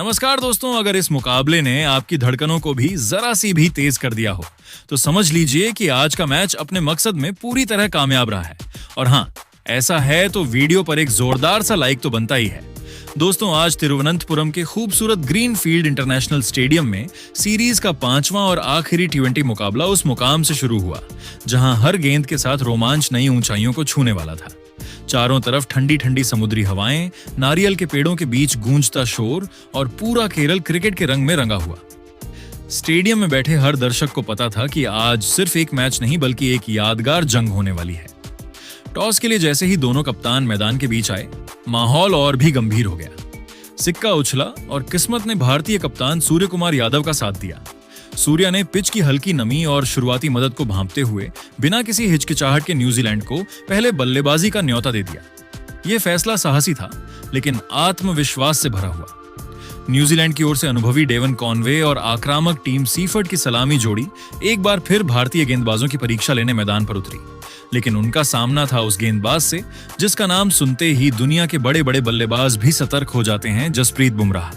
नमस्कार दोस्तों, अगर इस मुकाबले ने आपकी धड़कनों को भी जरा सी भी तेज कर दिया हो तो समझ लीजिए कि आज का मैच अपने मकसद में पूरी तरह कामयाब रहा है। और हाँ, ऐसा है तो वीडियो पर एक जोरदार सा लाइक तो बनता ही है। दोस्तों, आज तिरुवनंतपुरम के खूबसूरत ग्रीनफील्ड इंटरनेशनल स्टेडियम में सीरीज का 5वां और आखिरी T20 मुकाबला उस मुकाम से शुरू हुआ जहां हर गेंद के साथ रोमांच नई ऊंचाइयों को छूने वाला था। चारों तरफ ठंडी ठंडी समुद्री हवाएं, नारियल के पेड़ों के बीच गूंजता शोर और पूरा केरल क्रिकेट के रंग में रंगा हुआ। स्टेडियम में बैठे हर दर्शक को पता था कि आज सिर्फ एक मैच नहीं बल्कि एक यादगार जंग होने वाली है। टॉस के लिए जैसे ही दोनों कप्तान मैदान के बीच आए, माहौल और भी गंभीर हो गया। सिक्का उछला और किस्मत ने भारतीय कप्तान सूर्य कुमार यादव का साथ दिया। सूर्या ने पिच की हल्की नमी और शुरुआती मदद को भांपते हुए बिना किसी हिचकिचाहट के न्यूजीलैंड को पहले बल्लेबाजी का न्योता दे दिया। यह फैसला साहसी था, लेकिन आत्मविश्वास से भरा हुआ। न्यूजीलैंड की ओर से अनुभवी डेवन कॉनवे और आक्रामक टीम सीफर्ट की सलामी जोड़ी एक बार फिर भारतीय गेंदबाजों की परीक्षा लेने मैदान पर उतरी, लेकिन उनका सामना था उस गेंदबाज से जिसका नाम सुनते ही दुनिया के बड़े बड़े बल्लेबाज भी सतर्क हो जाते हैं, जसप्रीत बुमराह।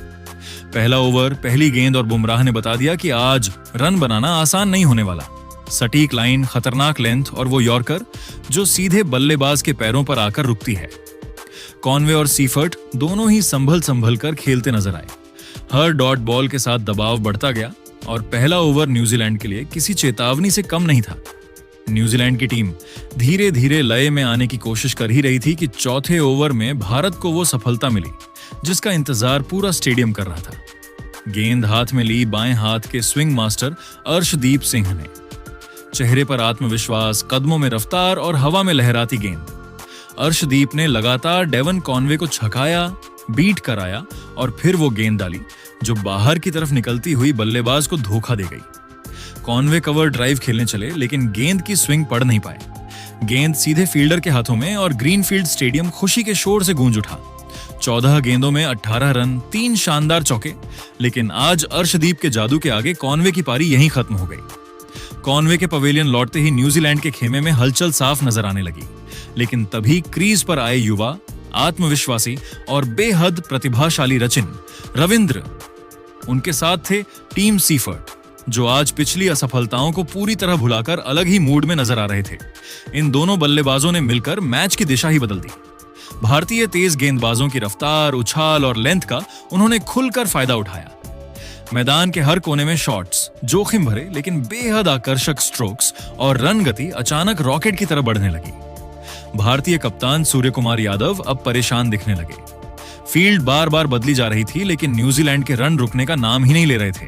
पहला ओवर, पहली गेंद और बुमराह ने बता दिया कि आज रन बनाना आसान नहीं होने वाला। सटीक लाइन, खतरनाक लेंथ और वो यॉर्कर जो सीधे बल्लेबाज के पैरों पर आकर रुकती है। कॉनवे और सीफर्ट दोनों ही संभल कर खेलते नजर आए। हर डॉट बॉल के साथ दबाव बढ़ता गया और पहला ओवर न्यूजीलैंड के लिए किसी चेतावनी से कम नहीं था। न्यूजीलैंड की टीम धीरे धीरे लय में आने की कोशिश कर ही रही थी कि चौथे ओवर में भारत को वो सफलता मिली जिसका इंतजार पूरा स्टेडियम कर रहा था। गेंद हाथ में ली बाएं हाथ के स्विंग मास्टर अर्शदीप सिंह ने। चेहरे पर आत्मविश्वास, कदमों में रफ्तार और हवा में लहराती गेंद। अर्शदीप ने लगातार डेवन कॉनवे को छकाया, बीट कराया और फिर वो गेंद डाली जो बाहर की तरफ निकलती हुई बल्लेबाज को धोखा दे गई। कॉनवे कवर ड्राइव खेलने चले, लेकिन गेंद की स्विंग पड़ नहीं पाए। गेंद सीधे फील्डर के हाथों में और ग्रीनफील्ड स्टेडियम खुशी के शोर से गूंज उठा। 14 गेंदों में 18 रन, 3 शानदार चौके। लेकिन आज अर्शदीप के जादू के आगे कॉनवे की पारी यहीं खत्म हो गई। कॉनवे के पवेलियन लौटते ही न्यूजीलैंड के खेमे में हलचल साफ नजर आने लगी, लेकिन तभी क्रीज पर आए युवा, आत्मविश्वासी और बेहद प्रतिभाशाली रविंद्र। उनके साथ थे टीम सीफर्ट, जो आज पिछली असफलताओं को पूरी तरह भुलाकर अलग ही मूड में नजर आ रहे थे। इन दोनों बल्लेबाजों ने मिलकर मैच की दिशा ही बदल दी। भारतीय तेज गेंदबाजों की रफ्तार, उछाल और लेंथ का उन्होंने खुलकर फायदा उठाया। मैदान के हर कोने में शॉट्स, जोखिम भरे लेकिन बेहद आकर्षक स्ट्रोक्स और रन गति अचानक रॉकेट की तरह बढ़ने लगी। भारतीय कप्तान सूर्य कुमार यादव अब परेशान दिखने लगे। फील्ड बार बार बदली जा रही थी, लेकिन न्यूजीलैंड के रन रुकने का नाम ही नहीं ले रहे थे।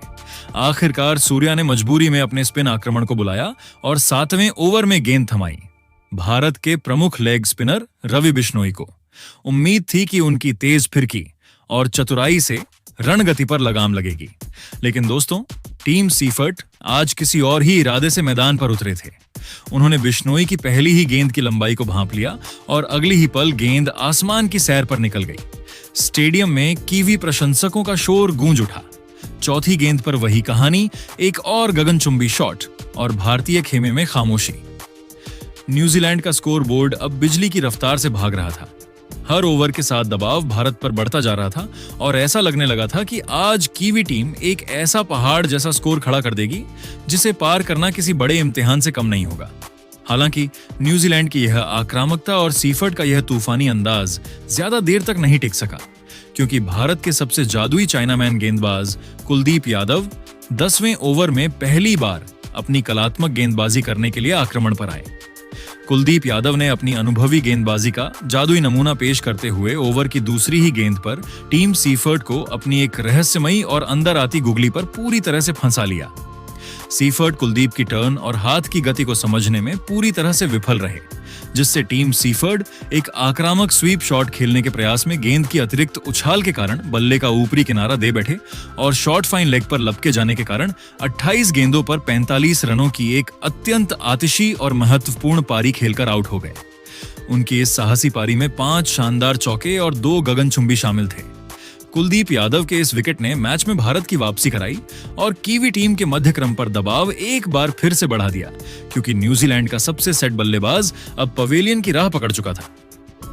आखिरकार सूर्या ने मजबूरी में अपने स्पिन आक्रमण को बुलाया और 7वें ओवर में गेंद थमाई भारत के प्रमुख लेग स्पिनर रवि बिश्नोई को। उम्मीद थी कि उनकी तेज फिरकी और चतुराई से रण गति पर लगाम लगेगी, लेकिन दोस्तों, टीम सीफर्ट आज किसी और ही इरादे से मैदान पर उतरे थे। उन्होंने बिश्नोई की पहली ही गेंद की लंबाई को भांप लिया और अगली ही पल गेंद आसमान की सैर पर निकल गई। स्टेडियम में कीवी प्रशंसकों का शोर गूंज उठा। चौथी गेंद पर वही कहानी, एक और गगनचुंबी शॉट और भारतीय खेमे में खामोशी। न्यूजीलैंड का स्कोर बोर्ड अब बिजली की रफ्तार से भाग रहा था। हर ओवर के साथ दबाव भारत पर बढ़ता जा रहा था और ऐसा लगने लगा था कि आज कीवी टीम एक ऐसा पहाड़ जैसा स्कोर खड़ा कर देगी जिसे पार करना किसी बड़े इम्तिहान से कम नहीं होगा। हालांकि न्यूजीलैंड की यह आक्रामकता और सीफर्ट का यह तूफानी अंदाज ज्यादा देर तक नहीं टिक सका, क्योंकि भारत के सबसे जादुई चाइनामैन गेंदबाज कुलदीप यादव 10वें ओवर में पहली बार अपनी कलात्मक गेंदबाजी करने के लिए आक्रमण पर आए। कुलदीप यादव ने अपनी अनुभवी गेंदबाजी का जादुई नमूना पेश करते हुए ओवर की दूसरी ही गेंद पर टीम सीफर्ट को अपनी एक रहस्यमयी और अंदर आती गुगली पर पूरी तरह से फंसा लिया। सीफर्ट कुलदीप की टर्न और हाथ की गति को समझने में पूरी तरह से विफल रहे, जिससे टीम सीफर्ट एक आक्रामक स्वीप शॉट खेलने के प्रयास में गेंद की अतिरिक्त उछाल के कारण बल्ले का ऊपरी किनारा दे बैठे और शॉर्ट फाइन लेग पर लपके जाने के कारण 28 गेंदों पर 45 रनों की एक अत्यंत आतिशी और महत्वपूर्ण पारी खेलकर आउट हो गए। उनकी इस साहसी पारी में 5 शानदार चौके और 2 गगनचुंबी शामिल थे। कुलदीप यादव के इस विकेट ने मैच में भारत की वापसी कराई और कीवी टीम के मध्य क्रम पर दबाव एक बार फिर से बढ़ा दिया, क्योंकि न्यूजीलैंड का सबसे सेट बल्लेबाज अब पवेलियन की राह पकड़ चुका था।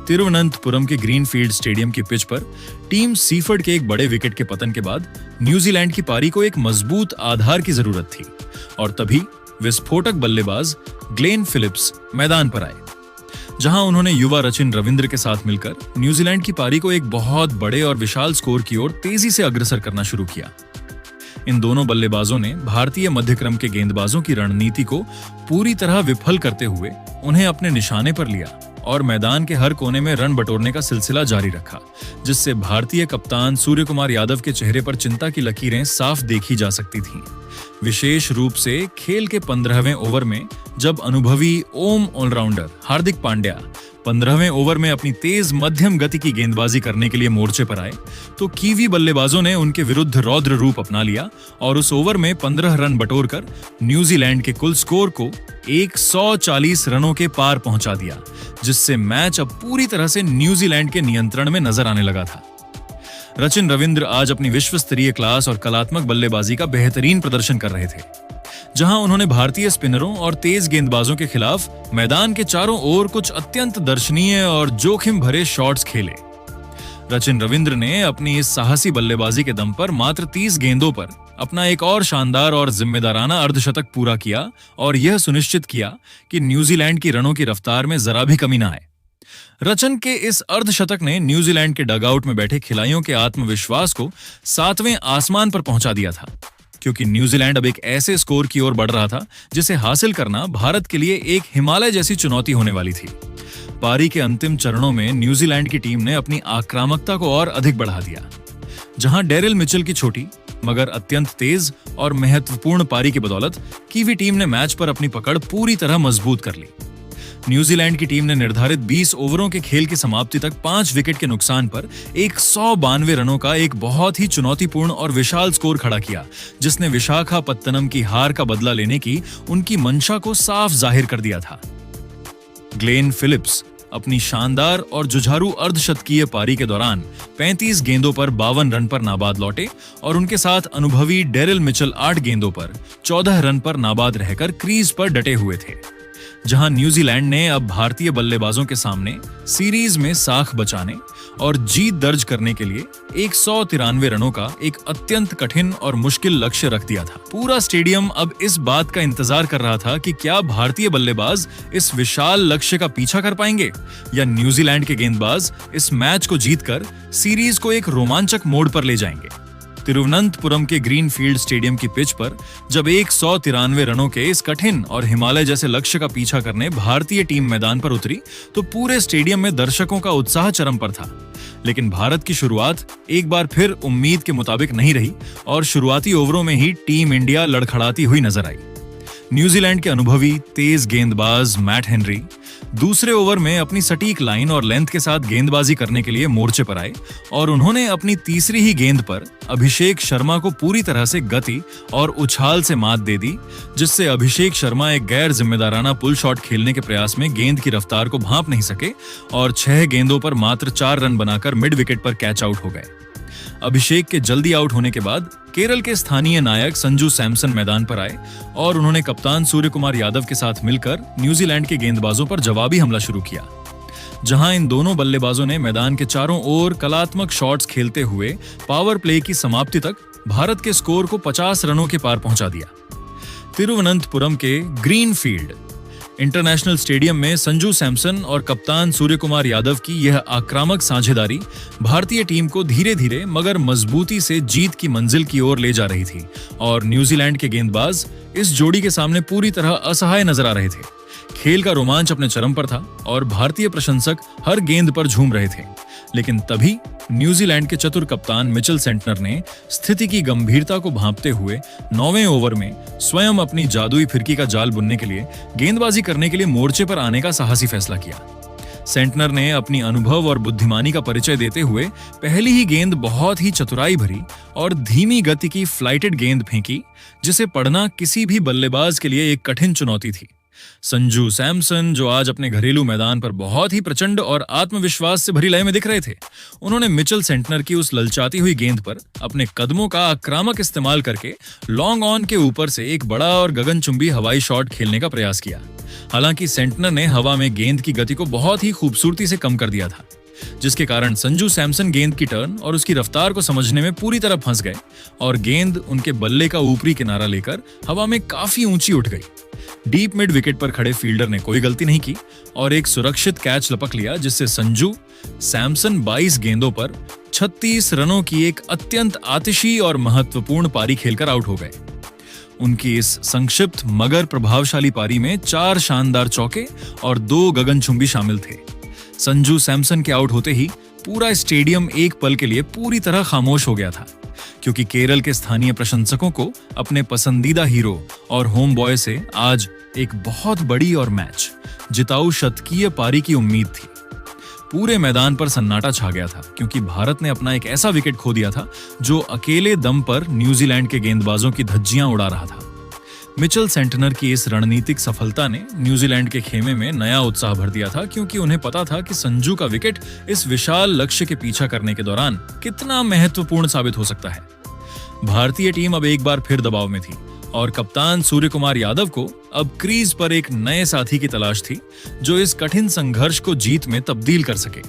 तिरुवनंतपुरम के ग्रीनफील्ड स्टेडियम की पिच पर टीम सीफर्ड के एक बड़े विकेट के पतन के बाद न्यूजीलैंड की पारी को एक मजबूत आधार की जरूरत थी और तभी विस्फोटक बल्लेबाज ग्लेन फिलिप्स मैदान पर आए, जहां उन्होंने युवा रचिन रविंद्र के साथ मिलकर न्यूजीलैंड की पारी को एक बहुत बड़े और विशाल स्कोर की ओर तेजी से अग्रसर करना शुरू किया। इन दोनों बल्लेबाजों ने भारतीय मध्यक्रम के गेंदबाजों की रणनीति को पूरी तरह विफल करते हुए उन्हें अपने निशाने पर लिया और मैदान के हर कोने में रन बटोरने का सिलसिला जारी रखा, जिससे भारतीय कप्तान सूर्यकुमार यादव के चेहरे पर चिंता की लकीरें साफ देखी जा सकती थीं। विशेष रूप से खेल के 15वें ओवर में जब अनुभवी ओम ऑलराउंडर हार्दिक पांड्या 15वें ओवर में अपनी तेज मध्यम गति की गेंदबाजी करने के लिए मोर्चे पर आए, तो कीवी बल्लेबाजों ने उनके विरुद्ध रौद्र रूप अपना लिया और उस ओवर में 15 रन बटोरकर न्यूजीलैंड के कुल स्कोर को 140 रनों के पार पहुंचा दिया, जिससे मैच अब पूरी तरह से न्यूजीलैंड के नियंत्रण में नजर आने लगा था। रचिन रविंद्र आज अपनी विश्व स्तरीय क्लास और कलात्मक बल्लेबाजी का बेहतरीन प्रदर्शन कर रहे थे, जहां उन्होंने भारतीय स्पिनरों और तेज गेंदबाजों के खिलाफ मैदान के चारों ओर कुछ अत्यंत दर्शनीय और जोखिम भरे शॉट्स खेले। रचिन रविंद्र ने अपनी इस साहसी बल्लेबाजी के दम पर मात्र 30 गेंदों पर अपना एक और शानदार और जिम्मेदाराना अर्धशतक पूरा किया और यह सुनिश्चित किया कि न्यूजीलैंड की रनों की रफ्तार में जरा भी कमी न आए। रचन के इस अर्धशतक ने न्यूजीलैंड के डगआउट में बैठे खिलाड़ियों के आत्मविश्वास को 7वें आसमान पर पहुंचा दिया था, क्योंकि न्यूजीलैंड अब एक ऐसे स्कोर की ओर बढ़ रहा था जिसे हासिल करना भारत के लिए एक हिमालय जैसी चुनौती होने वाली थी। पारी के अंतिम चरणों में न्यूजीलैंड की टीम ने अपनी आक्रामकता को और अधिक बढ़ा दिया, जहां डेरिल मिचेल की छोटी मगर अत्यंत तेज और महत्वपूर्ण पारी की बदौलत कीवी टीम ने मैच पर अपनी पकड़ पूरी तरह मजबूत कर ली। न्यूजीलैंड की टीम ने निर्धारित 20 ओवरों के खेल की समाप्ति तक 5 विकेट के नुकसान पर 192 रनों का एक बहुत ही चुनौतीपूर्ण और विशाल स्कोर खड़ा किया, जिसने विशाखापत्तनम की हार का बदला लेने की उनकी मंशा को साफ जाहिर कर दिया था। ग्लेन फिलिप्स अपनी शानदार और जुझारू अर्धशतकीय पारी के दौरान 35 गेंदों पर 52 रन पर नाबाद लौटे और उनके साथ अनुभवी डेरिल मिचेल 8 गेंदों पर 14 रन पर नाबाद रहकर क्रीज पर डटे हुए थे, जहां न्यूजीलैंड ने अब भारतीय बल्लेबाजों के सामने सीरीज में साख बचाने और जीत दर्ज करने के लिए 193 रनों का एक अत्यंत कठिन और मुश्किल लक्ष्य रख दिया था। पूरा स्टेडियम अब इस बात का इंतजार कर रहा था कि क्या भारतीय बल्लेबाज इस विशाल लक्ष्य का पीछा कर पाएंगे या न्यूजीलैंड के गेंदबाज इस मैच को जीतकर सीरीज को एक रोमांचक मोड़ पर ले जाएंगे। तिरुवनंतपुरम के ग्रीनफील्ड स्टेडियम की पिच पर जब 193 रनों के इस कठिन और हिमालय जैसे लक्ष्य का पीछा करने भारतीय टीम मैदान पर उतरी, तो पूरे स्टेडियम में दर्शकों का उत्साह चरम पर था। लेकिन भारत की शुरुआत एक बार फिर उम्मीद के मुताबिक नहीं रही और शुरुआती ओवरों में ही टीम इंडिया लड़खड़ाती हुई नजर आई। न्यूजीलैंड के अनुभवी तेज गेंदबाज मैट हेनरी दूसरे ओवर में अपनी सटीक लाइन और लेंथ के साथ गेंदबाजी करने के लिए मोर्चे पर आए और उन्होंने अपनी तीसरी ही गेंद पर अभिषेक शर्मा को पूरी तरह से गति और उछाल से मात दे दी, जिससे अभिषेक शर्मा एक गैर जिम्मेदाराना पुल शॉट खेलने के प्रयास में गेंद की रफ्तार को भांप नहीं सके और 6 गेंदों पर मात्र 4 रन बनाकर मिड विकेट पर कैच आउट हो गए। अभिषेक के जल्दी आउट होने के बाद केरल के स्थानीय नायक संजू सैमसन मैदान पर आए और उन्होंने कप्तान सूर्यकुमार यादव के साथ मिलकर न्यूजीलैंड के गेंदबाजों पर जवाबी हमला शुरू किया, जहां इन दोनों बल्लेबाजों ने मैदान के चारों ओर कलात्मक शॉट्स खेलते हुए पावर प्ले की समाप्ति तक भारत के स्कोर को 50 रनों के पार पहुंचा दिया। तिरुवनंतपुरम के ग्रीनफील्ड इंटरनेशनल स्टेडियम में संजू सैमसन और कप्तान सूर्यकुमार यादव की यह आक्रामक साझेदारी भारतीय टीम को धीरे धीरे मगर मजबूती से जीत की मंजिल की ओर ले जा रही थी और न्यूजीलैंड के गेंदबाज इस जोड़ी के सामने पूरी तरह असहाय नजर आ रहे थे। खेल का रोमांच अपने चरम पर था और भारतीय प्रशंसक हर गेंद पर झूम रहे थे, लेकिन तभी न्यूजीलैंड के चतुर कप्तान मिचेल सेंटनर ने स्थिति की गंभीरता को भांपते हुए 9वें ओवर में स्वयं अपनी जादुई फिरकी का जाल बुनने के लिए गेंदबाजी करने के लिए मोर्चे पर आने का साहसी फैसला किया। सेंटनर ने अपनी अनुभव और बुद्धिमानी का परिचय देते हुए पहली ही गेंद बहुत ही चतुराई भरी और धीमी गति की फ्लाइटेड गेंद फेंकी, जिसे पढ़ना किसी भी बल्लेबाज के लिए एक कठिन चुनौती थी। संजू सैमसन, जो आज अपने घरेलू मैदान पर बहुत ही प्रचंड और आत्मविश्वास से भरी लय में दिख रहे थे, उन्होंने मिचेल सेंटनर की उस ललचाती हुई गेंद पर अपने कदमों का आक्रामक इस्तेमाल करके लॉन्ग ऑन के ऊपर से एक बड़ा और गगनचुंबी हवाई शॉट खेलने का प्रयास किया। हालांकि सेंटनर ने हवा में गेंद की गति को बहुत ही खूबसूरती से कम कर दिया था, जिसके कारण संजू सैमसन गेंद की टर्न और उसकी रफ्तार को समझने में पूरी तरह फंस गए और गेंद उनके बल्ले का ऊपरी किनारा लेकर हवा में काफी ऊंची उठ गई। डीप मिड विकेट पर खड़े फील्डर ने कोई गलती नहीं की और एक सुरक्षित कैच लपक लिया, जिससे संजू सैमसन 22 गेंदों पर 36 रनों की एक अत्यंत आतिशी और महत्वपूर्ण पारी खेलकर आउट हो गए। उनकी इस संक्षिप्त मगर प्रभावशाली पारी में 4 शानदार चौके और 2 गगनचुंबी शामिल थे। संजू सैमसन के आउट होते ही पूरा स्टेडियम एक पल के लिए पूरी तरह खामोश हो गया था, क्योंकि केरल के स्थानीय प्रशंसकों को अपने पसंदीदा हीरो और होम बॉय से आज एक बहुत बड़ी और मैच जिताऊ शतकीय पारी की उम्मीद थी। पूरे मैदान पर सन्नाटा छा गया था, क्योंकि भारत ने अपना एक ऐसा विकेट खो दिया था जो अकेले दम पर न्यूजीलैंड के गेंदबाजों की धज्जियां उड़ा रहा था। मिचेल सेंटनर की इस रणनीतिक सफलता ने न्यूजीलैंड के खेमे में नया उत्साह भर दिया था, क्योंकि उन्हें पता था कि संजू का विकेट इस विशाल लक्ष्य के पीछा करने के दौरान कितना महत्वपूर्ण साबित हो सकता है। भारतीय टीम अब एक बार फिर दबाव में थी और कप्तान सूर्यकुमार यादव को अब क्रीज पर एक नए साथी की तलाश थी, जो इस कठिन संघर्ष को जीत में तब्दील कर सके।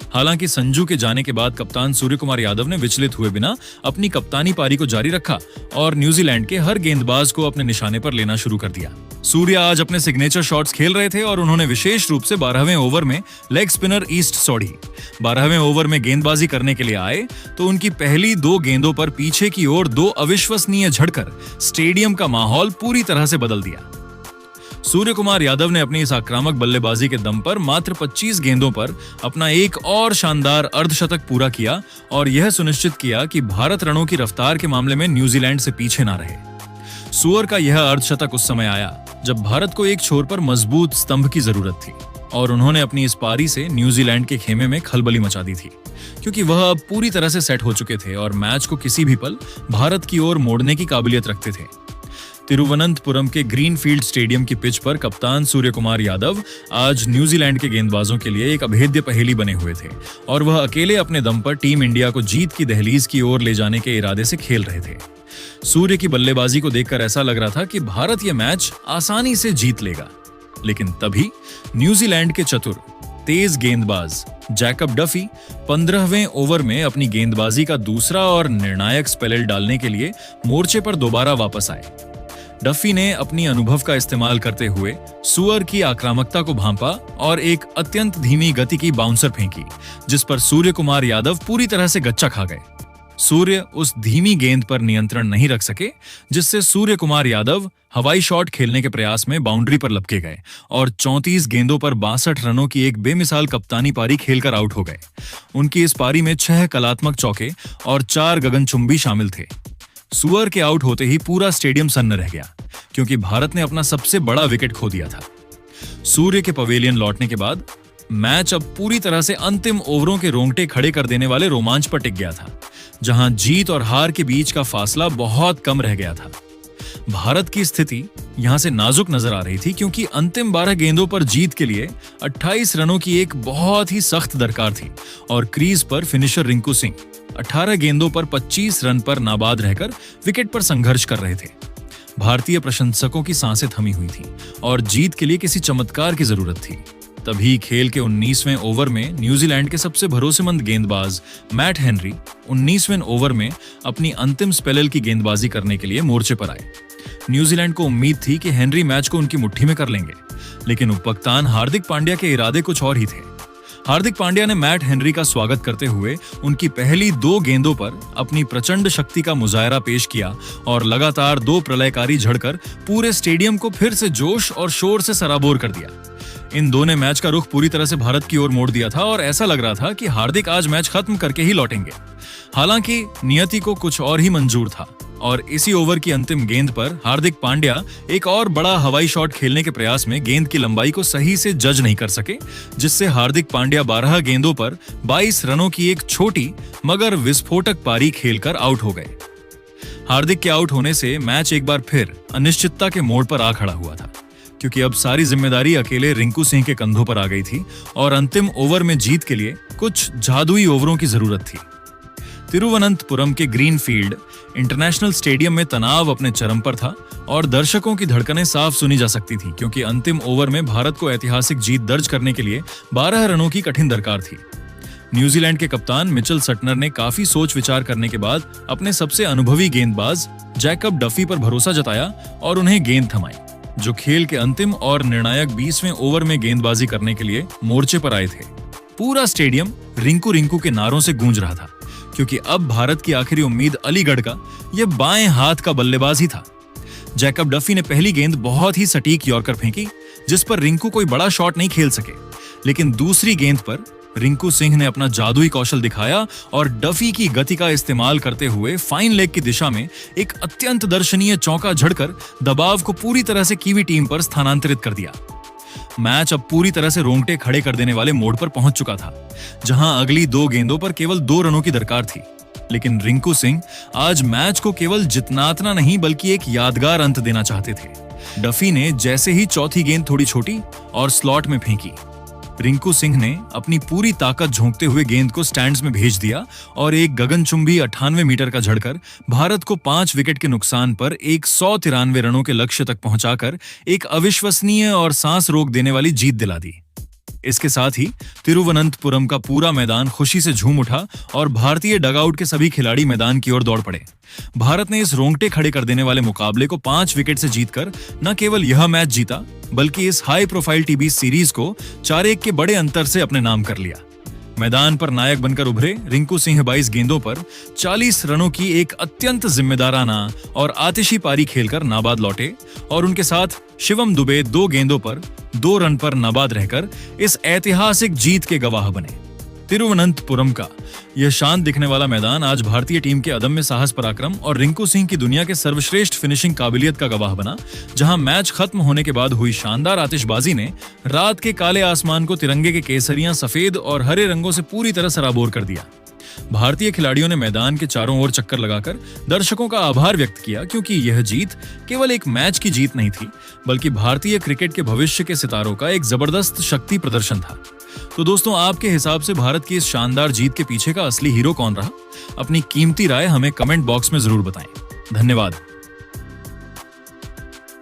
हालांकि संजू के जाने के बाद कप्तान सूर्यकुमार यादव ने विचलित हुए बिना अपनी कप्तानी पारी को जारी रखा और न्यूजीलैंड के हर गेंदबाज को अपने निशाने पर लेना शुरू कर दिया। सूर्य आज अपने सिग्नेचर शॉट्स खेल रहे थे और उन्होंने विशेष रूप से 12वें ओवर में लेग स्पिनर ईस्ट सौड़ी 12वें ओवर में गेंदबाजी करने के लिए आए तो उनकी पहली 2 गेंदों पर पीछे की ओर 2 अविश्वसनीय झटकर स्टेडियम का माहौल पूरी तरह से बदल दिया। सूर्यकुमार यादव ने अपनी इस आक्रामक बल्लेबाजी के दम पर मात्र 25 गेंदों पर अपना एक और शानदार अर्धशतक पूरा किया और यह सुनिश्चित किया कि भारत रनों की रफ्तार के मामले में न्यूजीलैंड से पीछे ना रहे। सुअर का यह अर्धशतक उस समय आया जब भारत को एक छोर पर मजबूत स्तंभ की जरूरत थी और उन्होंने अपनी इस पारी से न्यूजीलैंड के खेमे में खलबली मचा दी थी, क्योंकि वह अब पूरी तरह से सेट हो चुके थे और मैच को किसी भी पल भारत की ओर मोड़ने की काबिलियत रखते थे। तिरुवनंतपुरम के ग्रीनफील्ड स्टेडियम की पिच पर कप्तान सूर्यकुमार यादव आज न्यूजीलैंड के गेंदबाजों के लिए एक अभेद्य पहेली बने हुए थे और वह अकेले अपने दम पर टीम इंडिया को जीत की दहलीज की ओर ले जाने के इरादे से खेल रहे थे। सूर्य की बल्लेबाजी को देखकर ऐसा लग रहा था कि भारत यह मैच आसानी से जीत लेगा, लेकिन तभी न्यूजीलैंड के चतुर तेज गेंदबाज जैकब डफी 15वें ओवर में अपनी गेंदबाजी का दूसरा और निर्णायक स्पेल डालने के लिए मोर्चे पर दोबारा वापस आए। डफी ने अपनी अनुभव का इस्तेमाल करते हुए सुअर की आक्रामकता को भांपा और एक अत्यंत धीमी गति की बाउंसर फेंकी, जिस पर सूर्यकुमार यादव पूरी तरह से गच्चा खा गए। सूर्य उस धीमी गेंद पर नियंत्रण नहीं रख सके, जिससे सूर्यकुमार यादव हवाई शॉट खेलने के प्रयास में बाउंड्री पर लपके गए और 34 गेंदों पर 62 रनों की एक बेमिसाल कप्तानी पारी खेलकर आउट हो गए। उनकी इस पारी में 6 कलात्मक चौके और 4 गगनचुंबी शामिल थे। सुअर के आउट होते ही पूरा स्टेडियम सन्न रह गया, क्योंकि भारत ने अपना सबसे बड़ा विकेट खो दिया था। सूर्य के पवेलियन लौटने के बाद मैच अब पूरी तरह से अंतिम ओवरों के रोंगटे खड़े कर देने वाले रोमांच पर टिक गया था, जहां जीत और हार के बीच का फासला बहुत कम रह गया था। भारत की स्थिति यहां से नाजुक नजर आ रही थी, क्योंकि अंतिम 12 गेंदों पर जीत के लिए 28 रनों की एक बहुत ही सख्त दरकार थी और क्रीज पर फिनिशर रिंकू सिंह 18 गेंदों पर 25 रन पर नाबाद रहकर विकेट पर संघर्ष कर रहे थे। भारतीय प्रशंसकों की सांसें थमी हुई थी और जीत के लिए किसी चमत्कार की जरूरत थी। तभी खेल के 19वें ओवर में न्यूजीलैंड के सबसे भरोसेमंद गेंदबाज मैट हेनरी 19वें ओवर में अपनी अंतिम स्पेल की गेंदबाजी करने के लिए मोर्चे पर आए। न्यूजीलैंड को उम्मीद थी कि हेनरी मैच को उनकी मुट्ठी में कर लेंगे, लेकिन उपकप्तान हार्दिक पांड्या के इरादे कुछ और ही थे। हार्दिक पांड्या ने मैट हेनरी का स्वागत करते हुए उनकी पहली 2 गेंदों पर अपनी प्रचंड शक्ति का मुजाहरा पेश किया और लगातार 2 प्रलयकारी झड़कर पूरे स्टेडियम को फिर से जोश और शोर से सराबोर कर दिया। इन दोनों ने मैच का रुख पूरी तरह से भारत की ओर मोड़ दिया था और ऐसा लग रहा था कि हार्दिक आज मैच खत्म करके ही लौटेंगे। हालांकि नियति को कुछ और ही मंजूर था और इसी ओवर की अंतिम गेंद पर हार्दिक पांड्या एक और बड़ा हवाई शॉट खेलने के प्रयास में गेंद की लंबाई को सही से जज नहीं कर सके, जिससे हार्दिक पांड्या 12 गेंदों पर 22 रनों की एक छोटी मगर विस्फोटक पारी खेलकर आउट हो गए। हार्दिक के आउट होने से मैच एक बार फिर अनिश्चितता के मोड़ पर आ खड़ा हुआ था। क्योंकि अब सारी जिम्मेदारी अकेले रिंकू सिंह के कंधों पर आ गई थी और अंतिम ओवर में जीत के लिए कुछ जादुई ओवरों की जरूरत थी। तिरुवनंतपुरम के ग्रीन फील्ड इंटरनेशनल स्टेडियम में तनाव अपने चरम पर था और दर्शकों की धड़कनें साफ सुनी जा सकती थी, क्योंकि अंतिम ओवर में भारत को ऐतिहासिक जीत दर्ज करने के लिए 12 रनों की कठिन दरकार थी। न्यूजीलैंड के कप्तान मिचेल सटनर ने काफी सोच विचार करने के बाद अपने सबसे अनुभवी गेंदबाज जैकब डफी पर भरोसा जताया और उन्हें गेंद थमाई, जो खेल के अंतिम और निर्णायक 20वें ओवर में गेंदबाजी करने के लिए मोर्चे पर आए थे। पूरा स्टेडियम रिंकू रिंकू के नारों से गूंज रहा था, क्योंकि अब भारत की आखिरी उम्मीद अलीगढ़ का यह बाएं हाथ का बल्लेबाज ही था। जैकब डफी ने पहली गेंद बहुत ही सटीक यॉर्कर फेंकी, जिस पर रिंकू कोई बड़ा शॉट नहीं खेल सके, लेकिन दूसरी गेंद पर रिंकू सिंह ने अपना जादुई कौशल दिखाया और डफी की गति का इस्तेमाल करते हुए फाइन लेग की दिशा में एक अत्यंत दर्शनीय चौका झड़कर दबाव को पूरी तरह से कीवी टीम पर स्थानांतरित कर दिया। मैच अब पूरी तरह से रोंगटे खड़े कर देने वाले मोड़ पर पहुंच चुका था, जहां अगली 2 गेंदों पर केवल 2 रनों की दरकार थी। लेकिन रिंकू सिंह आज मैच को केवल जितनातना नहीं बल्कि एक यादगार अंत देना चाहते थे। डफी ने जैसे ही चौथी गेंद थोड़ी छोटी और स्लॉट में फेंकी, रिंकू सिंह ने अपनी पूरी ताकत झोंकते हुए गेंद को स्टैंड्स में भेज दिया और एक गगनचुंबी 98 मीटर का झड़कर भारत को 5 विकेट के नुकसान पर 193 रनों के लक्ष्य तक पहुंचाकर एक अविश्वसनीय और सांस रोक देने वाली जीत दिला दी। इसके साथ ही तिरुवनंतपुरम का पूरा मैदान खुशी से झूम उठा और भारतीय डगआउट के सभी खिलाड़ी मैदान की ओर दौड़ पड़े। भारत ने इस रोंगटे खड़े कर देने वाले मुकाबले को 5 विकेट से जीतकर न केवल यह मैच जीता, बल्कि इस हाई प्रोफाइल टीबी सीरीज को 4-1 के बड़े अंतर से अपने नाम कर लिया। मैदान पर नायक बनकर उभरे रिंकू सिंह 22 गेंदों पर 40 रनों की एक अत्यंत जिम्मेदाराना और आतिशी पारी खेलकर नाबाद लौटे और उनके साथ शिवम दुबे 2 गेंदों पर 2 रन पर नाबाद रहकर इस ऐतिहासिक जीत के गवाह बने। तिरुवनंतपुरम का यह शांत दिखने वाला मैदान आज भारतीय टीम के अदम्य साहस पराक्रम और रिंकू सिंह की दुनिया के सर्वश्रेष्ठ फिनिशिंग काबिलियत का गवाह बना, जहां मैच खत्म होने के बाद हुई शानदार आतिशबाजी ने रात के काले आसमान को तिरंगे के केसरियां, सफेद और हरे रंगों से पूरी तरह सराबोर कर दिया। भारतीय खिलाड़ियों ने मैदान के चारों ओर चक्कर लगाकर दर्शकों का आभार व्यक्त किया, क्योंकि यह जीत केवल एक मैच की जीत नहीं थी, बल्कि भारतीय क्रिकेट के भविष्य के सितारों का एक जबरदस्त शक्ति प्रदर्शन था। तो दोस्तों, आपके हिसाब से भारत की इस शानदार जीत के पीछे का असली हीरो कौन रहा? अपनी कीमती राय हमें कमेंट बॉक्स में जरूर बताएं। धन्यवाद।